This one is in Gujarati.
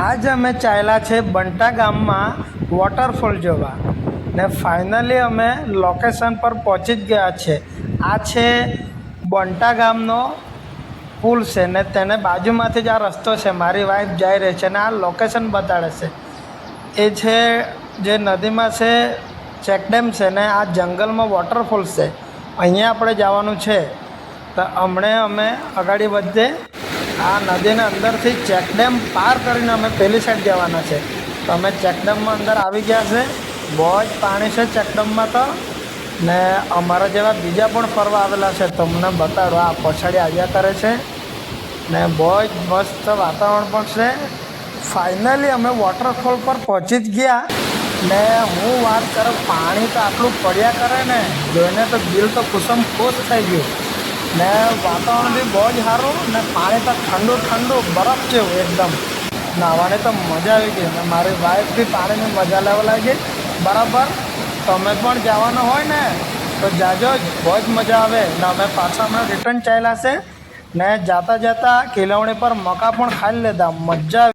આજ અમે ચાલ્યા છે બંટા ગામમાં વોટરફોલ જોવા ને ફાઇનલી અમે લોકેશન પર પહોંચી જ ગયા છે. આ છે બંટા ગામનો પુલ છે ને તેને બાજુમાંથી જ આ રસ્તો છે. મારી વાઈફ જઈ રહી છે ને આ લોકેશન બતાડે છે. એ છે જે નદીમાં છે ચેકડેમ છે ને આ જંગલમાં વોટરફોલ છે. અહીંયા આપણે જવાનું છે. તો હમણાં અમે આગળ વધીએ. આ નદીના અંદરથી ચેકડેમ પાર કરીને અમે પેલી સાઈડ જવાના છે. તો અમે ચેકડેમમાં અંદર આવી ગયા છે. બહુ જ પાણી છે ચેકડેમમાં તો. ને અમારા જેવા બીજા પણ ફરવા આવેલા છે. તમને બતાડો આ પછાડી આવ્યા કરે છે ને બહુ જ મસ્ત વાતાવરણ પણ છે. ફાઇનલી અમે વોટરફોલ પર પહોંચી જ ગયા ને હું વાત કરું પાણી તો આટલું પડ્યા કરે ને જોઈને તો દિલ તો કુસુમ ખુશ થઈ ગયું ને વાતાવરણ બી બહુ જ સારું ને પાણી તો ઠંડુ ઠંડુ બરફ જેવું એકદમ. નાહવાની તો મજા આવી ગઈ ને મારી વાઈફ બી પાણીની મજા લેવા લાગી. બરાબર તમે પણ જવાનું હોય ને તો જાજો જ, બહુ જ મજા આવે. ને અમે પાછા હમણાં રિટર્ન ચાલ્યા છે ને જાતા જાતા કિલોવણી પર મકા પણ ખાઈ લીધા. મજા